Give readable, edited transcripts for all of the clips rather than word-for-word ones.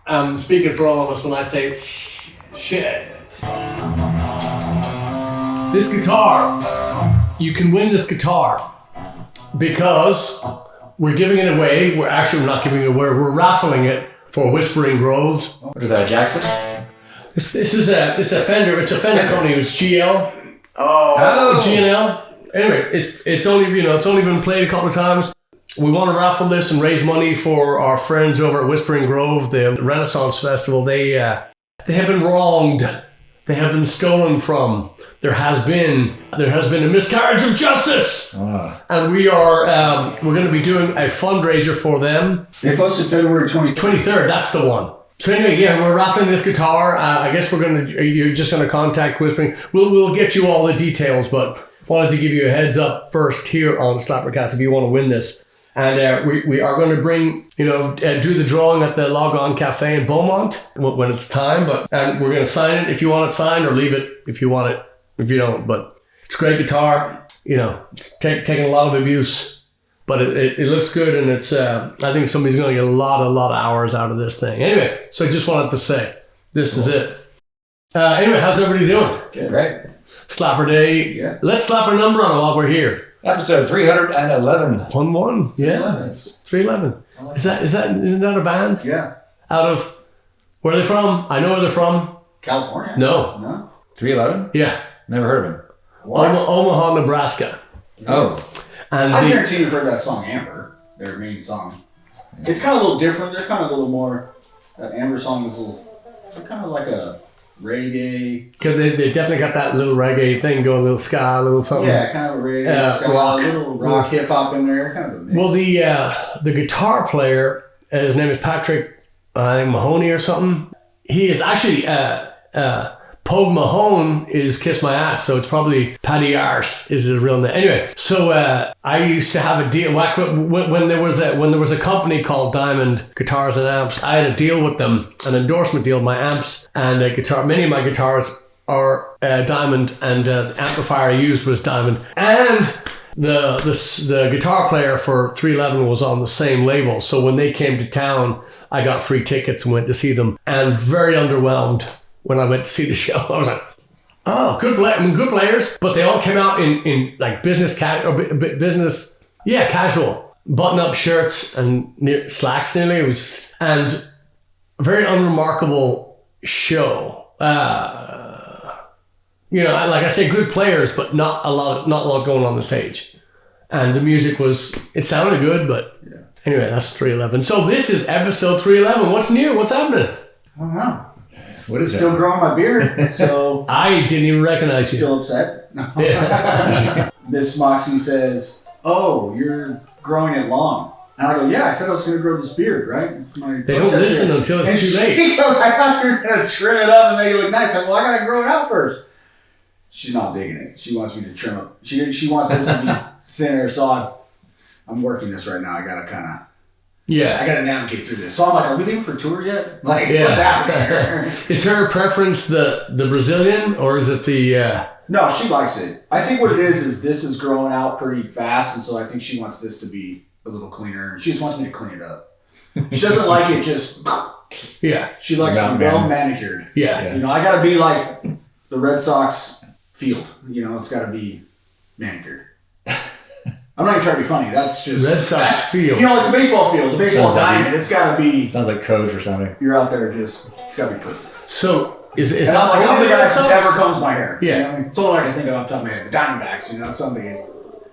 I'm speaking for all of us when I say shit. This guitar, you can win this guitar because we're giving it away. We're not giving it away. We're raffling it for Whispering Groves. What is that, Jackson? It's a Fender. It's a Fender company. It was GL. Oh. G&L. Anyway, it's only been played a couple of times. We want to raffle this and raise money for our friends over at Whispering Grove, the Renaissance Festival. They have been wronged. They have been stolen from. There has been a miscarriage of justice, and we're going to be doing a fundraiser for them. They posted February 23rd. That's the one. So anyway, we're raffling this guitar. I guess you're just gonna contact Whispering. We'll get you all the details, but wanted to give you a heads up first here on SlapperCast if you want to win this. And we are going to bring, do the drawing at the Logon Cafe in Beaumont when it's time. And we're going to sign it if you want it signed, or leave it if you want it, if you don't. But it's a great guitar. It's taking a lot of abuse, but it looks good, and it's. I think somebody's going to get a lot of hours out of this thing. Anyway, so I just wanted to say this is it. Anyway, how's everybody doing? Good. Great. Slapper Day. Yeah. Let's slap our number on it while we're here. Episode 311. 1-1. Yeah. 311. Isn't that a band? Yeah. Out of where are they from? I know where they're from. California. No. 311? Yeah. Never heard of them. Omaha, Nebraska. Oh. And I guarantee you've heard that song Amber, their main song. It's kind of a little different. They're kind of a little more. That Amber song is kind of like a reggae. Because they definitely got that little reggae thing going, a little ska, a little something. Yeah, kind of a reggae, ska, rock. A little rock, hip hop in there, kind of a mix. Well, the guitar player, his name is Patrick Mahoney or something. He is actually Pogue Mahone is Kiss My Ass, so it's probably Paddy Arse is his real name. Anyway, so I used to have a deal when there was a company called Diamond Guitars and Amps. I had a deal with them, an endorsement deal with my amps and a guitar. Many of my guitars are Diamond, and the amplifier I used was Diamond, and the guitar player for 311 was on the same label. So when they came to town, I got free tickets and went to see them, and very underwhelmed. When I went to see the show, I was like, "Oh, good players!" But they all came out in like business casual, button-up shirts and slacks. Nearly, it was and a very unremarkable show. Like I say, good players, but not a lot going on the stage. And the music it sounded good, but anyway, that's 311. So this is episode 311. What's new? What's happening? I don't know. What is Still growing my beard, so I didn't even recognize you. Still upset? No. Miss Moxie says, "Oh, you're growing it long." And I go, "Yeah, I said I was going to grow this beard, right?" It's my they don't listen beard. Until it's too late. She goes, "I thought you were going to trim it up and make it look nice." I'm like, "Well, I got to grow it out first." She's not digging it. She wants me to trim it. She wants this to be thinner, so I'm working this right now. I got to kind of. Yeah, I got to navigate through this. So I'm like, "Are we leaving for a tour yet? What's happening here?" Is her preference the Brazilian, or is it the... No, she likes it. I think what it is this is growing out pretty fast, and so I think she wants this to be a little cleaner. She just wants me to clean it up. She doesn't like it just... Yeah. She likes it well manicured. Yeah. I got to be like the Red Sox field. It's got to be manicured. I'm not even trying to be funny. That's just... Red Sox field. Like the baseball field, the baseball diamond. It's got to be... Sounds like coach or something. You're out there it's got to be perfect. So, is that like only the guy that ever combs my hair? Yeah. It's all I can think of off the top of my head. The Diamondbacks, something...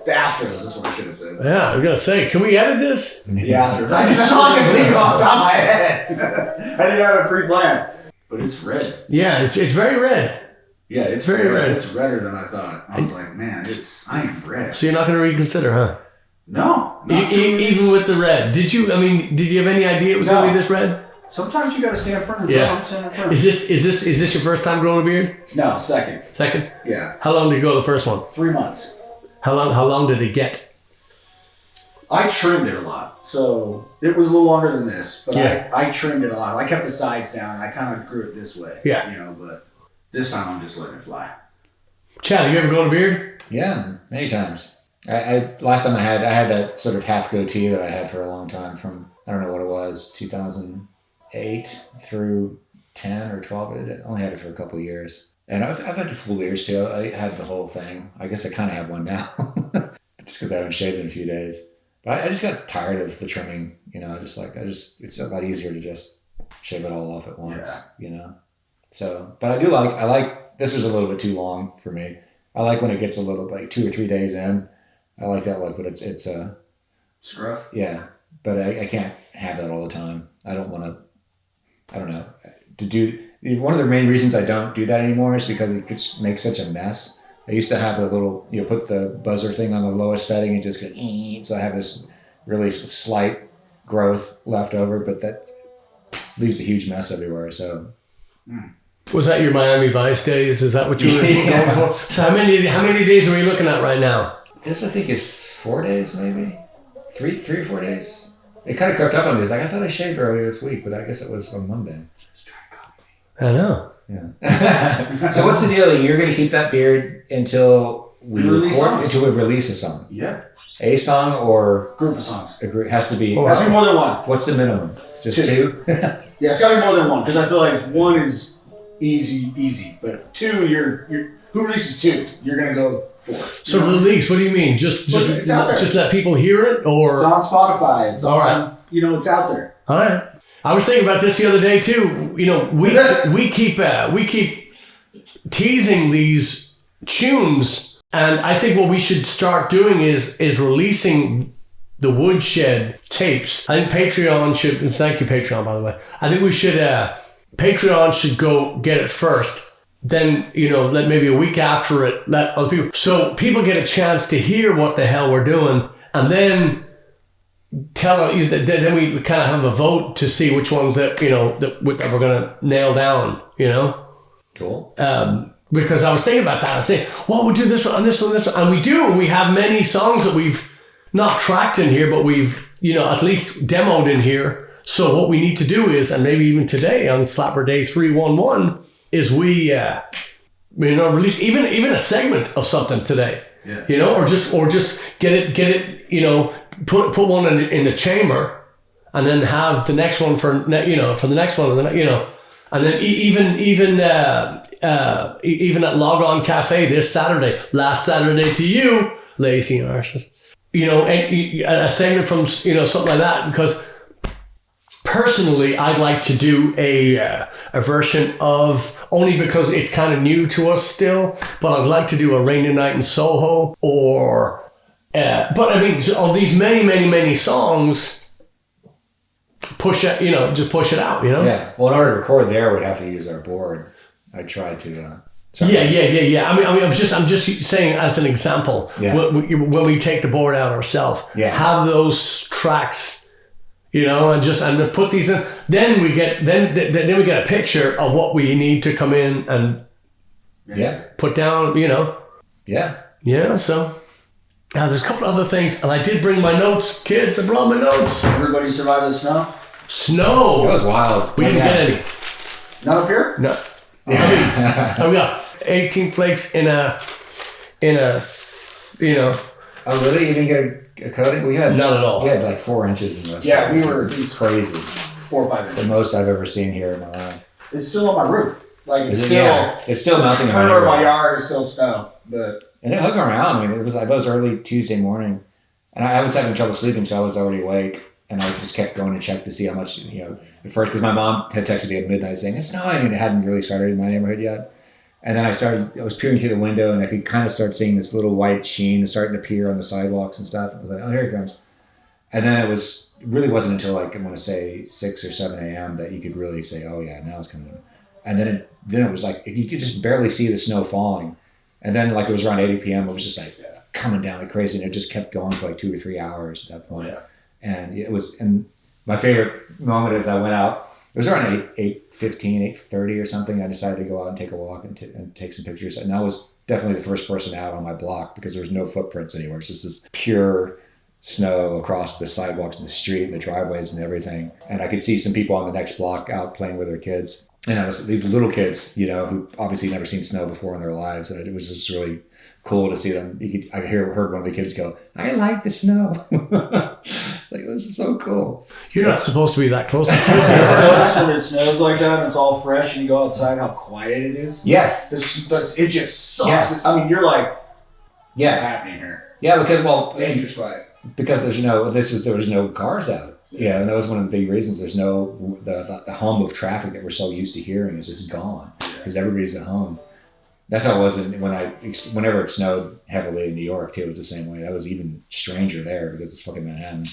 The Astros, that's what I should have said. Yeah, I was going to say, can we edit this? The Astros. I just saw it think off the top of my head. I didn't have a pre-plan. But it's red. Yeah, it's very red. Yeah, it's very red. It's redder than I thought. I was like, man, I am red. So you're not going to reconsider, huh? No. Even with the red. Did you have any idea it was going to be this red? Sometimes you got to stand in front of the drum. Is this your first time growing a beard? No, second. Second? Yeah. How long did it go the first one? 3 months. How long did it get? I trimmed it a lot. So it was a little longer than this, but I trimmed it a lot. I kept the sides down and I kind of grew it this way. Yeah. But this time I'm just letting it fly. Chad, have you ever grown a beard? Yeah, many times. I last time I had that sort of half goatee that I had for a long time from, I don't know what it was, 2008 8 through 10 or 12. I only had it for a couple of years. And I've had the full beards too. I had the whole thing. I guess I kind of have one now. Just because I haven't shaved in a few days. But I just got tired of the trimming. It's a lot easier to just shave it all off at once, So, but I like, this is a little bit too long for me. I like when it gets a little, like 2 or 3 days in. I like that look, but it's scruff. Yeah, but I can't have that all the time. I don't want to. I don't know. To do one of the main reasons I don't do that anymore is because it just makes such a mess. I used to have a little, put the buzzer thing on the lowest setting and just go. So I have this really slight growth left over, but that leaves a huge mess everywhere. So. Was that your Miami Vice days? Is that what you were going for? So how many days are we looking at right now? This I think is 4 days, maybe 3 or 4 days. It kind of crept up on me. It's like I thought I shaved earlier this week, but I guess it was on Monday. I know. Yeah. So what's the deal? You're going to keep that beard until we release a song. Yeah. A song or group of songs. Has to be. Has to be more than one. What's the minimum? Just two? Yeah, it's got to be more than one because I feel like one is easy, but two, who releases two? You're gonna go for it. So release? What do you mean? Just let people hear it, or it's on Spotify. It's all on. Right. It's out there. All right. I was thinking about this the other day too. We keep teasing these tunes, and I think what we should start doing is releasing the Woodshed tapes. I think Patreon should. And thank you, Patreon, by the way. I think we should. Patreon should go get it first. Then, let maybe a week after it, let other people. So people get a chance to hear what the hell we're doing, and then then we kind of have a vote to see which ones that we're going to nail down. Cool. Because I was thinking about that. I say, well, we'll do this one and this one, and we do. We have many songs that we've not tracked in here, but we've at least demoed in here. So what we need to do is, and maybe even today on Slapper Day 311, is we release even a segment of something today. Yeah. Or just get it. Put one in the chamber, and then have the next one for the next one, and then even at Logon Cafe this Saturday, last Saturday to you, lazy arses. A segment from something like that, because personally I'd like to do a version of, only because it's kind of new to us still, but I'd like to do a Rainy Night in Soho, or but I mean, on these many songs, push it, just push it out, Yeah. Well, in order to record there, we'd have to use our board. I tried to. Yeah. I mean, I'm just saying as an example. Yeah. When we take the board out ourselves, have those tracks, and put these in. Then we get we get a picture of what we need to come in and put down. Yeah. So there's a couple of other things, and I did bring my notes, kids. I brought my notes. Everybody survived the snow. Snow. That was wild. We didn't get any. Not up here. No. We got 18 flakes in a. Oh, really? You didn't get a coating? We had not at all. We had like 4 inches in West. Yeah, we were. It's crazy. 4 or 5 inches. The most I've ever seen here in my life. It's still on my roof. Like it's still melting. The corner of my yard is still snow, and it hung around. I mean, I was early Tuesday morning, and I was having trouble sleeping, so I was already awake, and I just kept going to check to see how much, at first, because my mom had texted me at midnight saying it's snowing, and it hadn't really started in my neighborhood yet. And then I was peering through the window, and I could kind of start seeing this little white sheen starting to appear on the sidewalks and stuff. I was like, oh, here it comes. And then it really wasn't until like, I want to say 6 or 7 a.m. that you could really say, oh yeah, now it's coming. And then it was like, you could just barely see the snow falling. And then like it was around 8 p.m. It was just like coming down like crazy, and it just kept going for like 2 or 3 hours at that point. Yeah. And my favorite moment is I went out. It was around 8:15, 8:30 or something. I decided to go out and take a walk and take some pictures. And I was definitely the first person out on my block because there was no footprints anywhere. It's just this pure snow across the sidewalks and the street and the driveways and everything. And I could see some people on the next block out playing with their kids. And I was these little kids, who obviously never seen snow before in their lives. And it was just really cool to see them. I heard one of the kids go, I like the snow. Like, this is so cool. You're not supposed to be that close to kids. Notice when it snows like that and it's all fresh and you go outside, how quiet it is? Yes. It just sucks. Yes. I mean, you're like, Yeah. what's happening here? Yeah, because, well, Dangerous quiet. because there was no cars out. Yeah, and that was one of the big reasons. There's no, the hum of traffic that we're so used to hearing is just gone because everybody's at home. That's how it was whenever it snowed heavily in New York too. It was the same way. That was even stranger there because it's fucking Manhattan.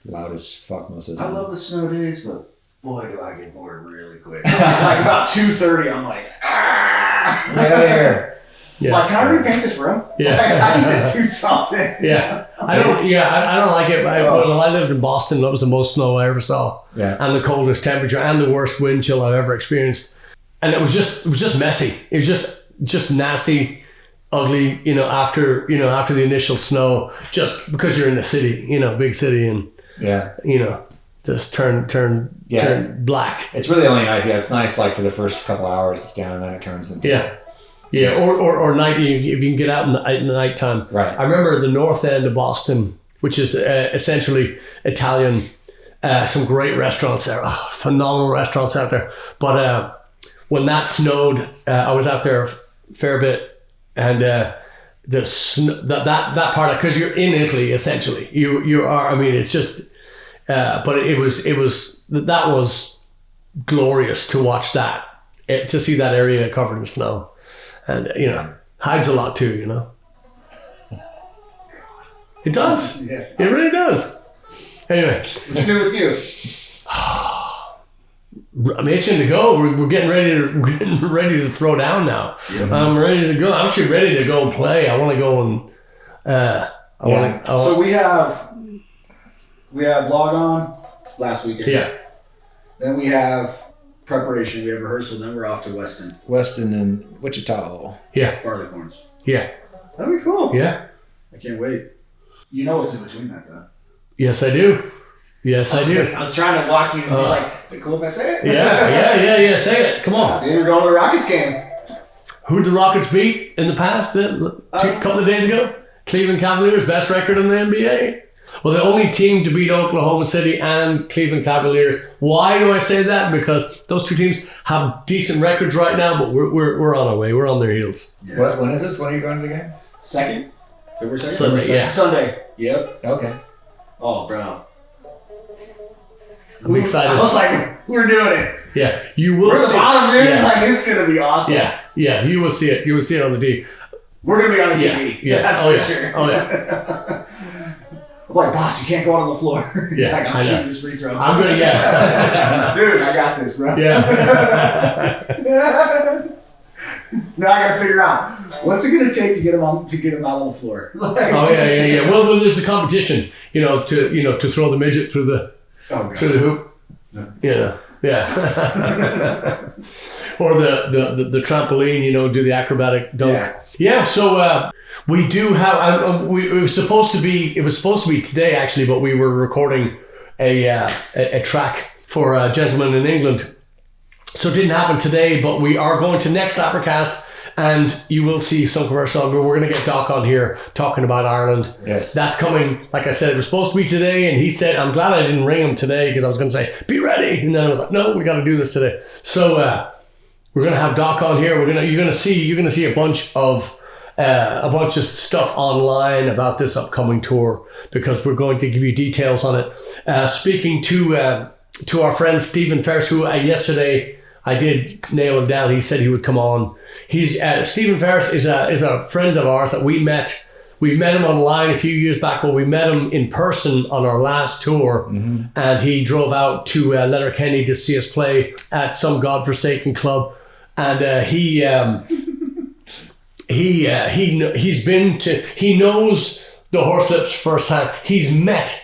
Loud as fuck most of the I time. love the snow days, but boy, do I get bored really quick. Like about 2:30, I'm like, ah! Get out of here. Yeah. Like, can I repaint this room? Yeah. Like, I need to do something. Yeah, I don't like it. When I lived in Boston, that was the most snow I ever saw, Yeah. and the coldest temperature, and the worst wind chill I've ever experienced. And it was just messy. It was just nasty, ugly. After the initial snow, just because you're in the city, big city, and Yeah. just turn black. It's really only nice. Yeah, it's nice like for the first couple hours it's down and then it turns into Yeah, or night if you can get out in the nighttime. Right. I remember the north end of Boston, which is essentially Italian. Some great restaurants there, phenomenal restaurants out there. But when that snowed, I was out there a fair bit, and that part, because you're in Italy essentially. You are. I mean, it's just. But it was glorious to watch that, to see that area covered in snow. And, hides a lot too, It does. Yeah. It really does. Anyway. What's new with you? I'm itching to go. We're getting ready to throw down now. Yep. I'm ready to go. I'm actually ready to go play. I want to go and... So we have Logon last weekend. Yeah. Then we have preparation. We have rehearsal. Then we're off to Weston and Wichita. Yeah. Barleycorns. Yeah. That'd be cool. Yeah. I can't wait. You know what's in between that though. Yes, I do. Yes, I do. I was trying to walk you to see, is it cool if I say it? Yeah. Say it. Come on. We're going to the Rockets game. Who did the Rockets beat in the past? A couple of days ago? Cleveland Cavaliers, best record in the NBA. Well, the only team to beat Oklahoma City and Cleveland Cavaliers. Why do I say that? Because those two teams have decent records right now, but we're on our way. We're on their heels. Yeah. When is this? When are you going to the game? Second? February 2nd? Sunday, yeah. Sunday. Yep. Okay. Oh, bro. I'm excited. I was like, we're doing it. Yeah, you will We're see the bottom, dude. Yeah. Like, it's going to be awesome. Yeah, you will see it. You will see it on the D. We're going to be on the TV. Yeah. That's for sure. Oh, yeah. I'm like, boss, you can't go out on the floor. Yeah, like, I'm I know. shooting this free throw. I'm going to, Dude, I got this, bro. Yeah. Now I gotta figure out what's it gonna take to get him out on the floor. Like, yeah. Well, there's a competition, to throw the midget through the hoop. Yeah. Or the trampoline, do the acrobatic dunk. Yeah. So we do have. It was supposed to be today actually, but we were recording a track for a gentleman in England. So it didn't happen today, but we are going to next SlapperCast, and you will see some commercial. We're going to get Doc on here talking about Ireland. Yes. That's coming, like I said, it was supposed to be today, and he said, I'm glad I didn't ring him today, because I was going to say, be ready. And then I was like, no, we got to do this today. So we're going to have Doc on here. You're going to see a bunch of stuff online about this upcoming tour, because we're going to give you details on it. Speaking to our friend Stephen Ferris, who yesterday I did nail him down. He said he would come on. He's Stephen Ferris is a friend of ours that we met. We met him online a few years back, but we met him in person on our last tour, and he drove out to Letterkenny to see us play at some godforsaken club, and he knows the Horselips firsthand. He's met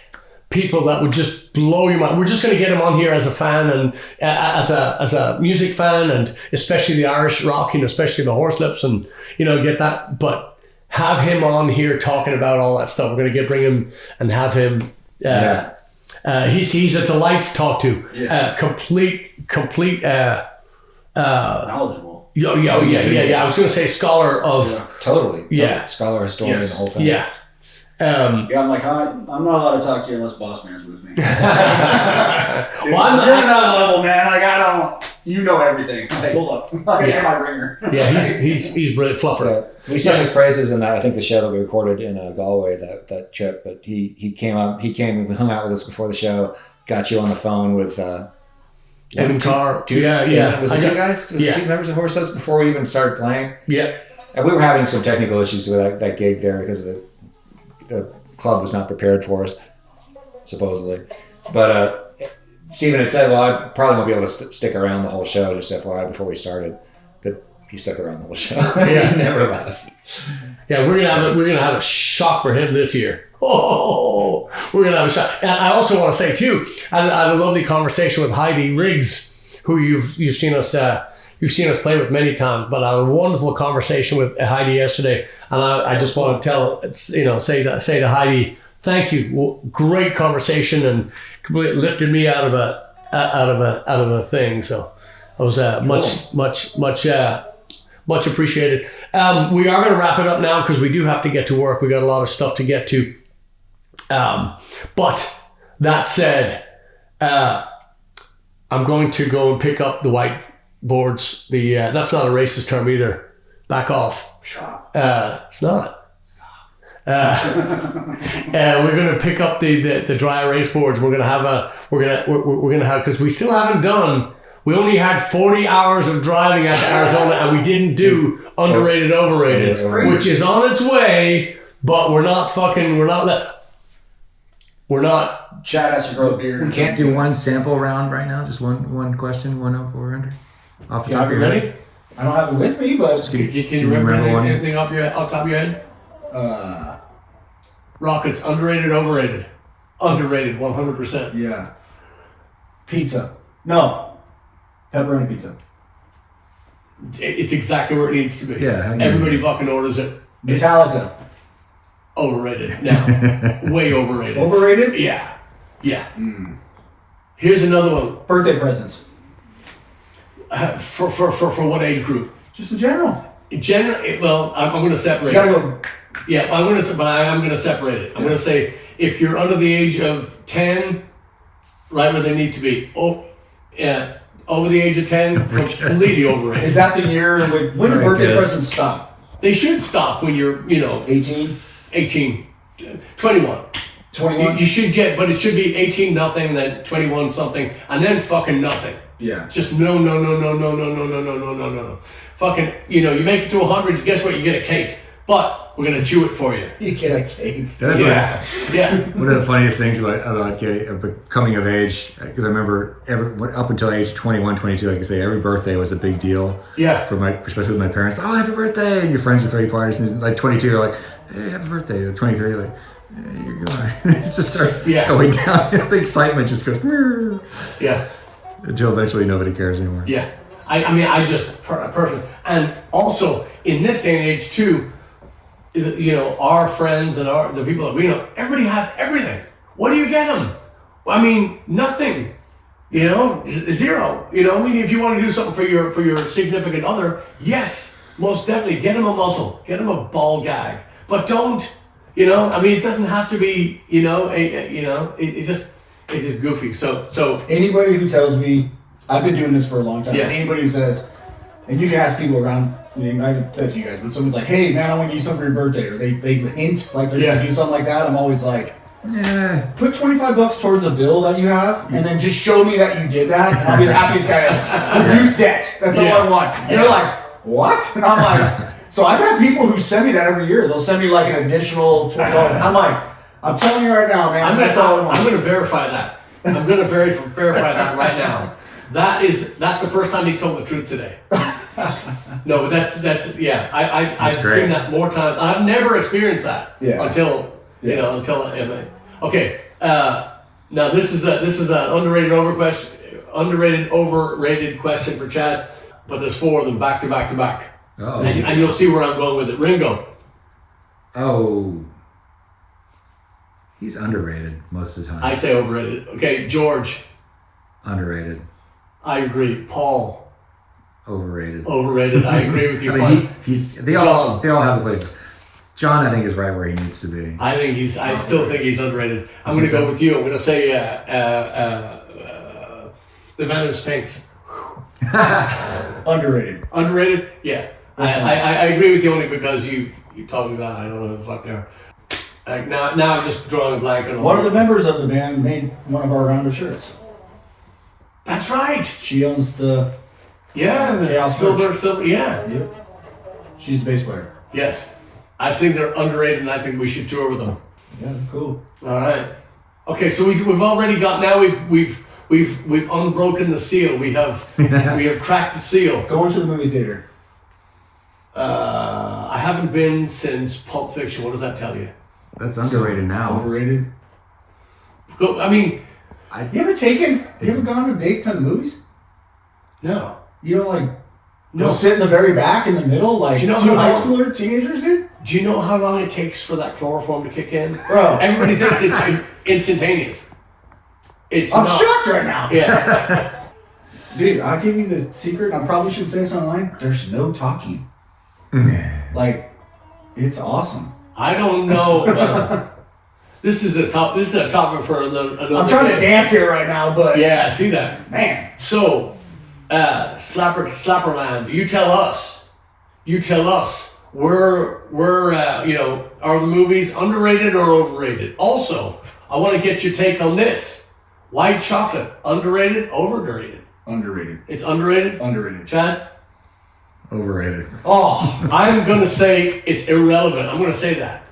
people that would just blow your mind. We're just going to get him on here as a fan and as a music fan, and especially the Irish rock, especially the Horselips, and get that. But have him on here talking about all that stuff. We're going to bring him and have him. He's a delight to talk to. Yeah. Complete. Knowledgeable. Yeah. I was going to say scholar of. Totally. Yeah. Scholar, historian, the whole thing. Yeah. Yeah, I'm like, I'm not allowed to talk to you unless boss man's with me. Dude, Well, I'm you're at another level, man. Like, I don't, you know everything. Like, hold up. I get my ringer. Yeah, he's brilliant fluffer. Yeah. We sung his praises in that. I think the show that we recorded in Galway that trip. But he came up. He came and hung out with us before the show. Got you on the phone with Evan Carr. Was it two guys? Was it two members of Horses before we even started playing? Yeah. And we were having some technical issues with that gig there because the club was not prepared for us, supposedly. But Steven had said, well, I probably won't be able to stick around the whole show, just FYI, before we started. But he stuck around the whole show. Yeah. He never left. Yeah, we're gonna have a shock for him this year. Oh, we're gonna have a shock. And I also want to say too, I had a lovely conversation with Heidi Riggs, who you've seen us play with many times. But I had a wonderful conversation with Heidi yesterday, and I just want to say to Heidi, thank you. Great conversation, and completely lifted me out of a thing. So I was much appreciated. We are going to wrap it up now because we do have to get to work. We got a lot of stuff to get to. But that said, I'm going to go and pick up the whiteboards. That's not a racist term either. Back off. It's not. We're going to pick up the dry erase boards. We're going to have because we still haven't done. We only had 40 hours of driving out to Arizona, and we didn't do underrated, overrated, which is on its way. But we're not. Chad has to grow a beard. We can't do one sample round right now. Just one question, one up or under. Off the top of your head. I don't have it with me, but can you remember anything off top of your head? Rockets, underrated, overrated? Underrated, 100%. Yeah. Pizza. No. Pepperoni pizza. It's exactly where it needs to be. Yeah. Everybody fucking orders it. Metallica. Overrated now. Way overrated. Overrated? Yeah. Here's another one. Birthday presents. For what age group? Just in general. In general, well, I'm going to separate. You gotta go. Yeah, I'm going to separate it. I'm going to say if you're under the age of 10, right where they need to be. Oh, yeah. Over the age of 10, completely overrated. Is that the year when do birthday presents stop? They should stop when you're, 18? 21. 21? You should get, but it should be 18 nothing, then 21 something, and then fucking nothing. Yeah. Just no. Fucking, you make it to 100, guess what? You get a cake. But we're going to chew it for you. You get a cake. Yeah. One of the funniest things about coming of age, because I remember up until age 21, 22, like I say, every birthday was a big deal. Yeah. Especially with my parents. Oh, happy birthday! And your friends would throw you parties, and like 22, you're like, hey, happy birthday. Or 23, you're like, hey, you're going. It just starts going down. The excitement just goes. Yeah. Until eventually nobody cares anymore. Yeah. I just personally, and also in this day and age too. Our friends and the people that we know, everybody has everything. What do you get them? I mean, nothing. Zero. If you want to do something for your significant other, yes, most definitely get them a muzzle, get them a ball gag, but don't. It doesn't have to be. It's just goofy. So anybody who tells me, I've been doing this for a long time. Yeah. Anybody who says, and you can ask people around. I haven't said to you guys, but someone's like, hey, man, I want to use something for your birthday. Or they hint like they're going to do something like that. I'm always like, put $25 towards a bill that you have, and then just show me that you did that, and I'll be the happiest guy ever. Reduce debt. That's all I want. And they're like, what? And I'm like, so I've had people who send me that every year. They'll send me like an additional $20. And I'm like, I'm telling you right now, man. That's all I want. I'm going to verify that. I'm going to verify that right now. That's the first time he told the truth today. No, but that's I've seen that more times. I've never experienced that until okay. Now this is an underrated overrated question for Chad, but there's 4 of them back to back to back. Oh. And you'll see where I'm going with it. Ringo. Oh. He's underrated most of the time. I say overrated. Okay, George. Underrated. I agree. Paul. Overrated. I agree with you. They all have the places. John, I think, is right where he needs to be. I still think he's underrated. I'm going to go with you. I'm going to say the Venom's Pinks. Underrated. Underrated? Yeah. I agree with you only because you told me about I don't know who the fuck they are. Now I'm just drawing a blank on One of the members of the band made one of our rounded shirts. That's right. She owns the silver. Yeah. Yep. She's the bass player. Yes. I think they're underrated, and I think we should tour with them. Yeah, cool. All right. Okay, so we've already got now we've unbroken the seal. We have cracked the seal. Going to the movie theater. I haven't been since Pulp Fiction. What does that tell you? That's underrated now. Overrated. I mean, you ever gone to date to the movies? No. You don't No. Go sit in the very back in the middle like Do you know two how high long- schooler teenagers did? Do you know how long it takes for that chloroform to kick in? Bro. Everybody thinks it's instantaneous. It's I'm not. shocked right now. Yeah. Dude, I'll give you the secret. I probably should say this online. There's no talking. It's awesome. I don't know. This is a topic for another I'm trying day. to dance here right now, but Yeah, I see that. man. So, Slapperland, you tell us. We're are the movies underrated or overrated? Also, I want to get your take on this. White chocolate, underrated, overrated? Underrated. It's underrated? Underrated. Chad? Overrated. Oh, I'm going to say it's irrelevant. I'm going to say that.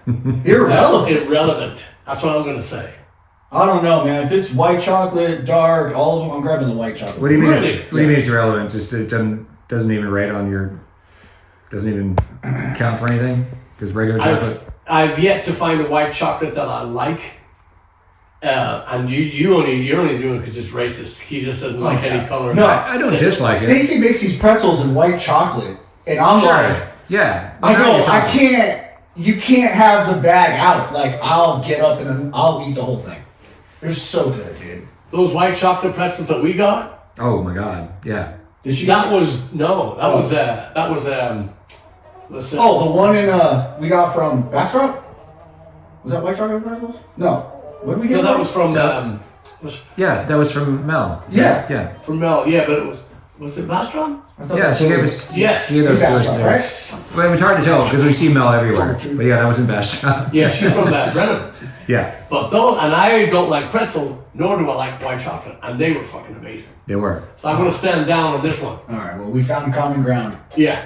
Irrelevant. Irrelevant. That's what I'm going to say. I don't know, man. If it's white chocolate, dark, all of them, I'm grabbing the white chocolate. What do you mean? Really? What do you mean it's irrelevant? Just it doesn't even rate on your. Doesn't even count for anything because regular chocolate. I've yet to find a white chocolate that I like. And you're only doing it because it's racist. He just doesn't like any color. No, I don't dislike it. Stacy makes these pretzels in white chocolate, and I'm like, Yeah. I know, I can't. You can't have the bag out. Like, I'll get up and I'll eat the whole thing. They're so good, dude. Those white chocolate pretzels that we got. Oh my god. Yeah. Did she? Was the one in we got from Bastrop. Was that white chocolate pretzels? No. What did we get? No, that was from Yeah, that was from Mel. Yeah. Yeah. from Mel. Yeah, but was it Bastron? I thought Yeah, that's she what gave it us. Yes. She gave those to us Bastrop, there. right? Well, it was hard to tell because we see Mel everywhere. But yeah, that was in Bastrop. Yeah, she's from Brenham. Yeah, But and I don't like pretzels, nor do I like white chocolate, and they were fucking amazing. they were. So I'm gonna stand down on this one. All right. Well, we found common ground. Yeah.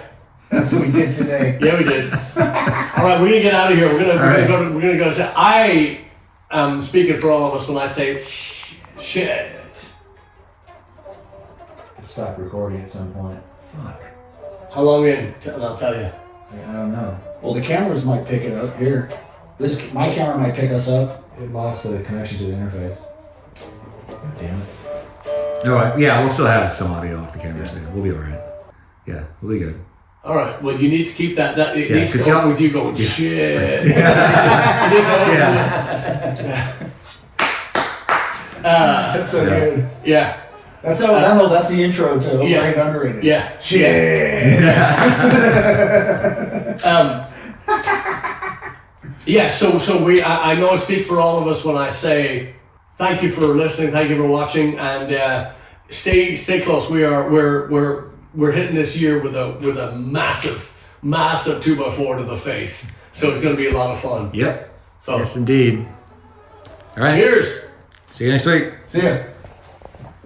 That's what we did today. Yeah, we did. All right, we're gonna get out of here. We're gonna go. I am speaking for all of us when I say shit. Stop recording at some point. Fuck. How long in? I'll tell you. I don't know. Well, the cameras might pick it up here. My camera might pick us up. It lost the connection to the interface. God damn it. No, yeah, we'll still have some audio off the camera, so we'll be alright. Yeah, we'll be good. All right. Well, you need to keep that. It Yeah, needs to 'cause go y'all- with you going shit. That's so Yeah. good. Yeah. That's how I know. That's the intro to Overrated Underrated. Yeah. Shit. Yeah. So I know I speak for all of us when I say thank you for listening, thank you for watching, and stay close. We're hitting this year with a massive 2x4 to the face. So it's going to be a lot of fun. Yep. So Yes, indeed. All right. cheers. See you next week. See ya.